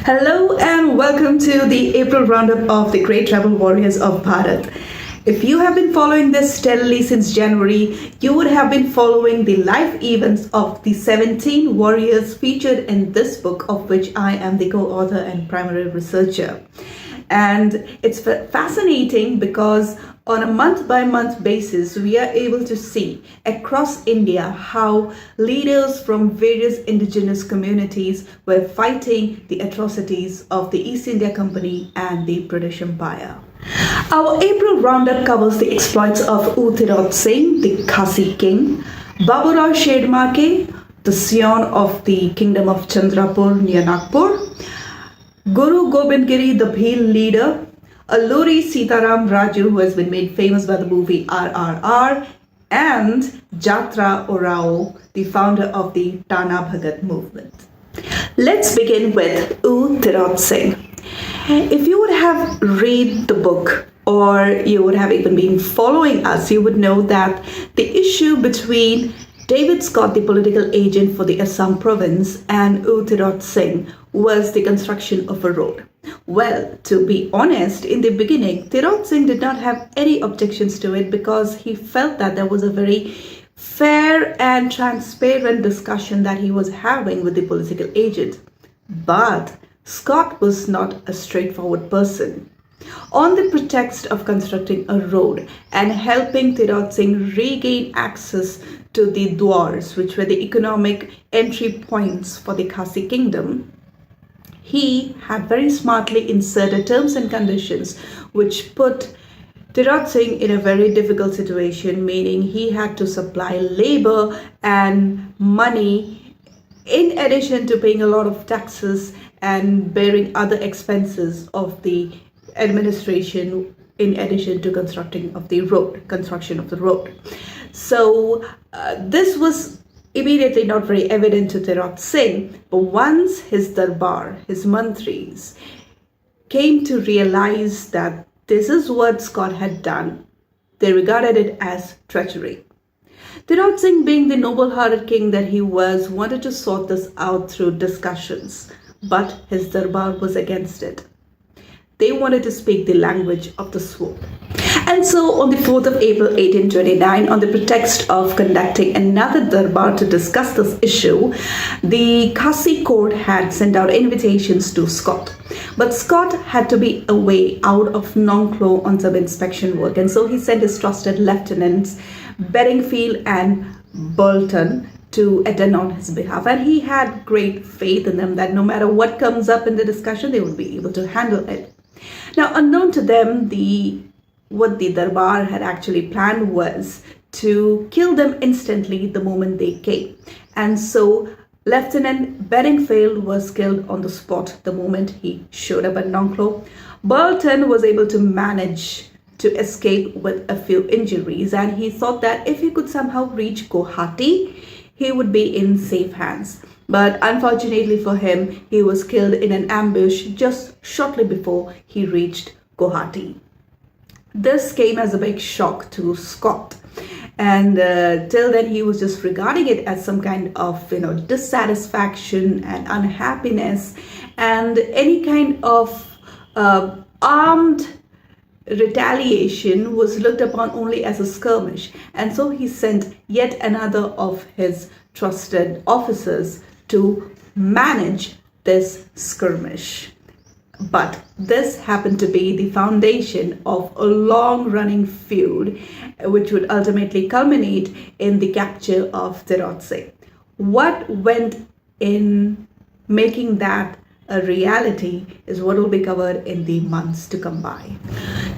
Hello and welcome to the April roundup of the Great Tribal Warriors of Bharat. If you have been following this steadily since January, you would have been following the life events of the 17 warriors featured in this book, of which I am the co-author and primary researcher. And it's fascinating because on a month-by-month basis, we are able to see across India how leaders from various indigenous communities were fighting the atrocities of the East India Company and the British Empire. Our April roundup covers the exploits of U Tirot Singh, the Khasi king, Baburao Shedmarke, the scion of the kingdom of Chandrapur near Nagpur, Guru Gobind Giri, the Bhil leader, Alluri Sitaram Raju, who has been made famous by the movie RRR, and Jatra Orao, the founder of the Tana Bhagat movement. Let's begin with U Tirot Singh. If you would have read the book or you would have even been following us, you would know that the issue between David Scott, the political agent for the Assam province, and U Tirot Singh was the construction of a road. Well, to be honest, in the beginning, Tirot Singh did not have any objections to it because he felt that there was a very fair and transparent discussion that he was having with the political agent. But Scott was not a straightforward person. On the pretext of constructing a road and helping Tirot Singh regain access to the Dwars, which were the economic entry points for the Khasi kingdom, he had very smartly inserted terms and conditions which put Tirot Singh in a very difficult situation, meaning he had to supply labor and money in addition to paying a lot of taxes and bearing other expenses of the administration in addition to construction of the road. So this was immediately not very evident to Tirot Singh, but once his darbar, his mantris, came to realize that this is what Scott had done, they regarded it as treachery. Tirot Singh, being the noble-hearted king that he was, wanted to sort this out through discussions, but his darbar was against it. They wanted to speak the language of the sword. And so on the 4th of April 1829, on the pretext of conducting another darbar to discuss this issue, the Khasi court had sent out invitations to Scott. But Scott had to be away out of Nonglo on some inspection work, and so he sent his trusted lieutenants, Bedingfield and Bolton, to attend on his behalf. And he had great faith in them that no matter what comes up in the discussion, they would be able to handle it. Now, unknown to them, what the darbar had actually planned was to kill them instantly the moment they came. And so Lieutenant Bedingfield was killed on the spot the moment he showed up at Nonglo. Bolton was able to manage to escape with a few injuries, and he thought that if he could somehow reach Guwahati, he would be in safe hands. But unfortunately for him, he was killed in an ambush just shortly before he reached Guwahati. This came as a big shock to Scott, and till then he was just regarding it as some kind of dissatisfaction and unhappiness, and any kind of armed retaliation was looked upon only as a skirmish. And so he sent yet another of his trusted officers to manage this skirmish. But this happened to be the foundation of a long-running feud, which would ultimately culminate in the capture of Tirot Singh. What went in making that a reality is what will be covered in the months to come by.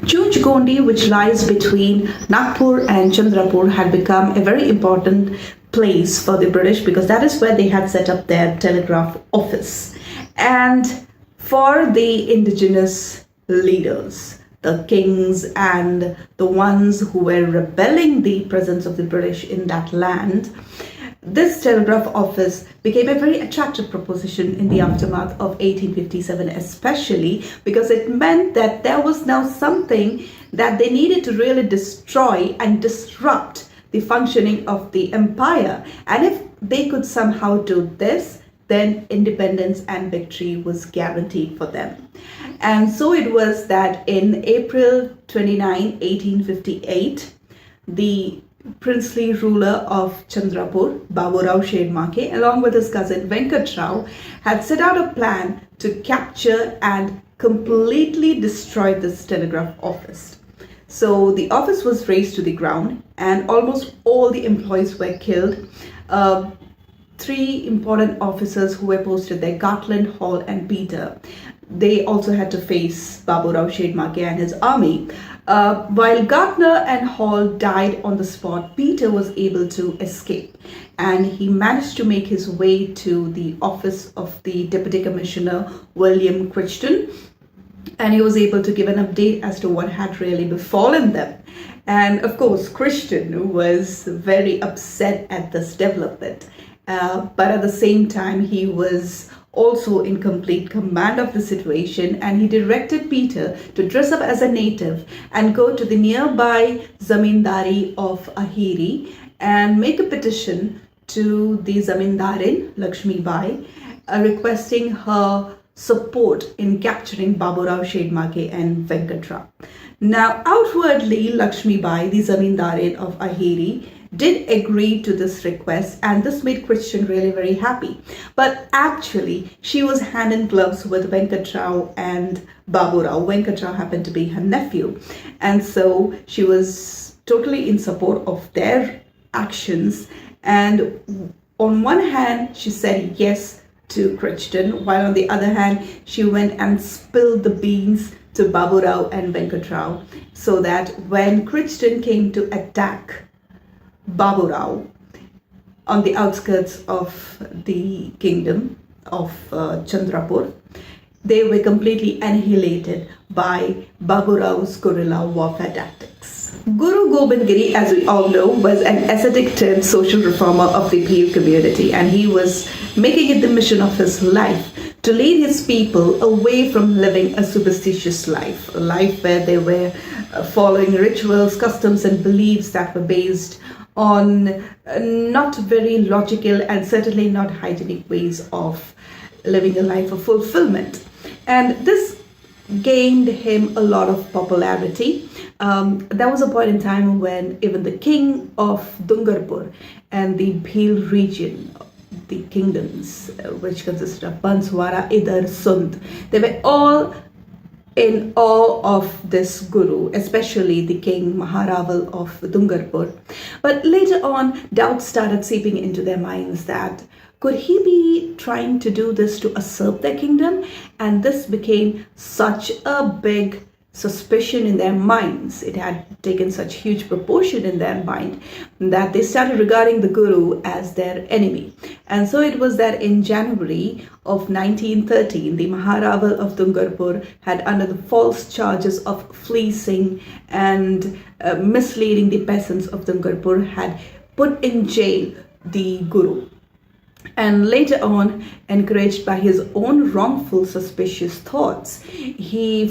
Chunj Gondi, which lies between Nagpur and Chandrapur, had become a very important place for the British because that is where they had set up their telegraph office. And for the indigenous leaders, the kings and the ones who were rebelling the presence of the British in that land, this telegraph office became a very attractive proposition in the aftermath of 1857, especially because it meant that there was now something that they needed to really destroy and disrupt the functioning of the empire. And if they could somehow do this, then independence and victory was guaranteed for them. And so it was that in April 29, 1858, the princely ruler of Chandrapur, Baburao Shedmake, along with his cousin Venkatrao, had set out a plan to capture and completely destroy this telegraph office. So the office was razed to the ground and almost all the employees were killed. Three important officers who were posted there, Gartland, Hall and Peter, they also had to face Baburao Shedmake and his army. While Gartner and Hall died on the spot, Peter was able to escape and he managed to make his way to the office of the Deputy Commissioner William Crichton, and he was able to give an update as to what had really befallen them. And of course, Crichton was very upset at this development, but at the same time, he was also in complete command of the situation, and he directed Peter to dress up as a native and go to the nearby Zamindari of Aheri and make a petition to the Zamindarin Lakshmi Bai, requesting her support in capturing Baburao Shedmake and Venkatrao. Now, outwardly, Lakshmi Bai, the Zamindarin of Aheri, did agree to this request, and this made Crichton really very happy. But actually, she was hand in gloves with Venkatrao and Baburao. Venkatrao happened to be her nephew, and so she was totally in support of their actions. And on one hand, she said yes to Crichton, while on the other hand, she went and spilled the beans to Baburao and Venkatrao, so that when Crichton came to attack Baburao on the outskirts of the kingdom of Chandrapur, they were completely annihilated by Baburao's guerrilla warfare tactics. Guru Gobind Giri, as we all know, was an ascetic-turned social reformer of the Bhil community, and he was making it the mission of his life to lead his people away from living a superstitious life, a life where they were following rituals, customs and beliefs that were based on not very logical and certainly not hygienic ways of living a life of fulfillment. And this gained him a lot of popularity. There was a point in time when even the king of Dungarpur and the Bhil region, the kingdoms which consisted of Banswara, Idar, Sund, they were all in awe of this guru, especially the king Maharaval of Dungarpur. But later on, doubts started seeping into their minds that could he be trying to do this to usurp their kingdom? And this became such a big suspicion in their minds. It had taken such huge proportion in their mind that they started regarding the guru as their enemy. And so it was that in January of 1913, the Maharaval of Dungarpur had, under the false charges of fleecing and misleading the peasants of Dungarpur, had put in jail the guru. And later on, encouraged by his own wrongful, suspicious thoughts, he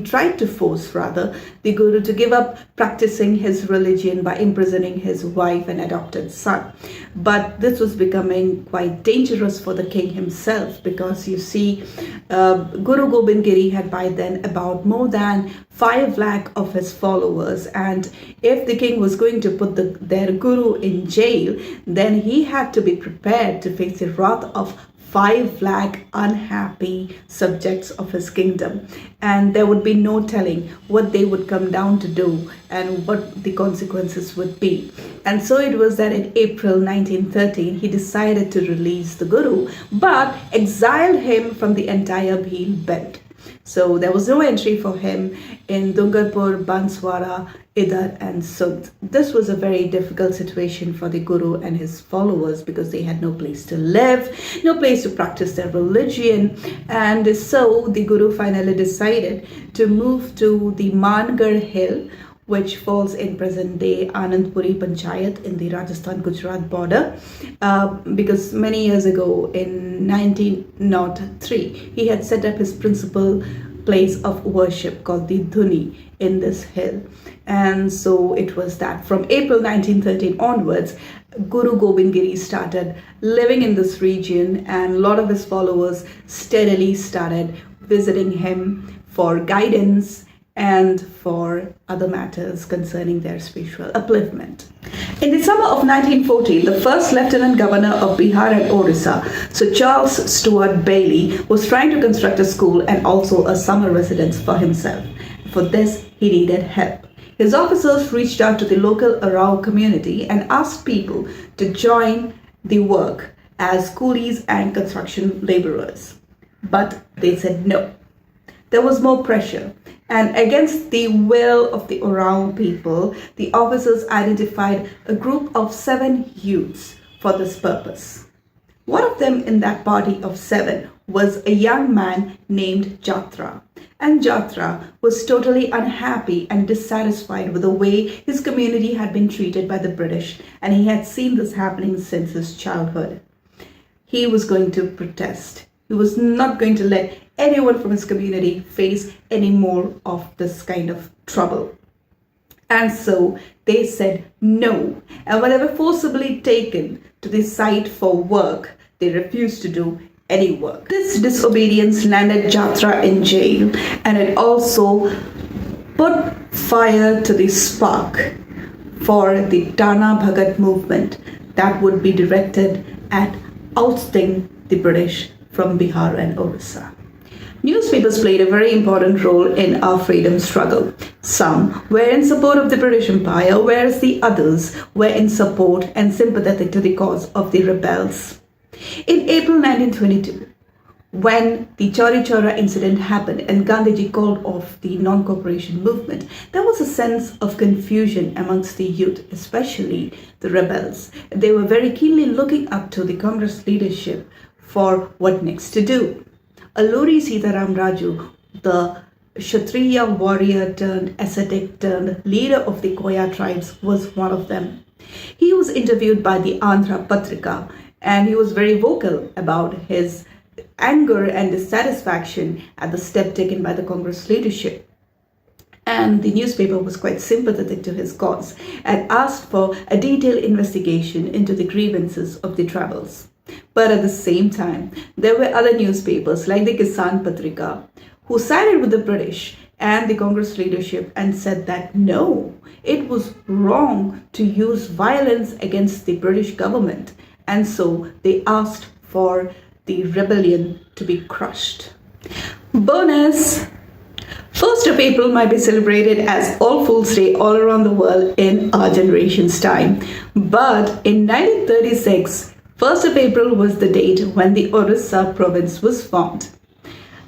tried to force the guru to give up practicing his religion by imprisoning his wife and adopted son. But this was becoming quite dangerous for the king himself, because you see, Guru Gobind Giri had by then about more than 5 lakh of his followers, and if the king was going to put their guru in jail, then he had to be prepared to face the wrath of 5 lakh unhappy subjects of his kingdom, and there would be no telling what they would come down to do and what the consequences would be. And so it was that in April 1913 he decided to release the guru, but exiled him from the entire Bhil belt. So there was no entry for him in Dungarpur, Banswara, Idar and Sund. This was a very difficult situation for the guru and his followers, because they had no place to live, no place to practice their religion. And so the guru finally decided to move to the Mangarh hill, which falls in present-day Anandpuri Panchayat in the Rajasthan-Gujarat border, because many years ago in 1903, he had set up his principal place of worship called the Dhuni in this hill. And so it was that from April 1913 onwards, Guru Gobind Giri started living in this region, and a lot of his followers steadily started visiting him for guidance and for other matters concerning their spiritual upliftment. In the summer of 1914, the first Lieutenant Governor of Bihar and Orissa, Sir Charles Stuart Bailey, was trying to construct a school and also a summer residence for himself. For this, he needed help. His officers reached out to the local Arao community and asked people to join the work as coolies and construction laborers. But they said no. There was more pressure, and against the will of the Arao people, the officers identified a group of 7 youths for this purpose. One of them in that party of 7 was a young man named Jatra. And Jatra was totally unhappy and dissatisfied with the way his community had been treated by the British, and he had seen this happening since his childhood. He was going to protest. He was not going to let anyone from his community face any more of this kind of trouble. And so they said no, and when they were forcibly taken to the site for work, they refused to do any work. This disobedience landed Jatra in jail, and it also put fire to the spark for the Tana Bhagat movement that would be directed at ousting the British from Bihar and Orissa. Newspapers played a very important role in our freedom struggle. Some were in support of the British Empire, whereas the others were in support and sympathetic to the cause of the rebels. In April 1922, when the Chauri Chaura incident happened and Gandhiji called off the non-cooperation movement, there was a sense of confusion amongst the youth, especially the rebels. They were very keenly looking up to the Congress leadership for what next to do. Alluri Sitaram Raju, the Kshatriya warrior turned ascetic turned leader of the Koya tribes, was one of them. He was interviewed by the Andhra Patrika, and he was very vocal about his anger and dissatisfaction at the step taken by the Congress leadership. And the newspaper was quite sympathetic to his cause and asked for a detailed investigation into the grievances of the tribals. But at the same time, there were other newspapers like the Kisan Patrika who sided with the British and the Congress leadership and said that no, it was wrong to use violence against the British government. And so they asked for the rebellion to be crushed. Bonus! 1st of April might be celebrated as All Fools' Day all around the world in our generation's time. But in 1936, 1st of April was the date when the Orissa province was formed.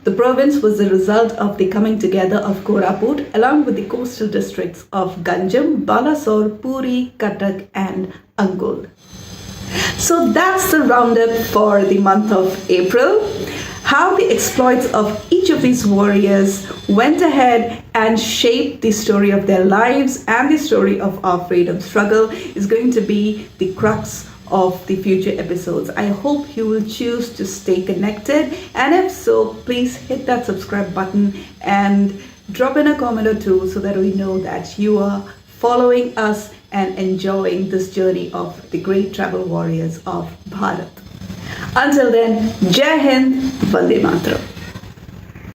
The province was the result of the coming together of Koraput along with the coastal districts of Ganjam, Balasore, Puri, Cuttack and Angul. So that's the roundup for the month of April. How the exploits of each of these warriors went ahead and shaped the story of their lives and the story of our freedom struggle is going to be the crux of the future episodes. I hope you will choose to stay connected, and if so, please hit that subscribe button and drop in a comment or two so that we know that you are following us and enjoying this journey of the great travel warriors of Bharat. Until then, Jai Hind, Vande Mataram.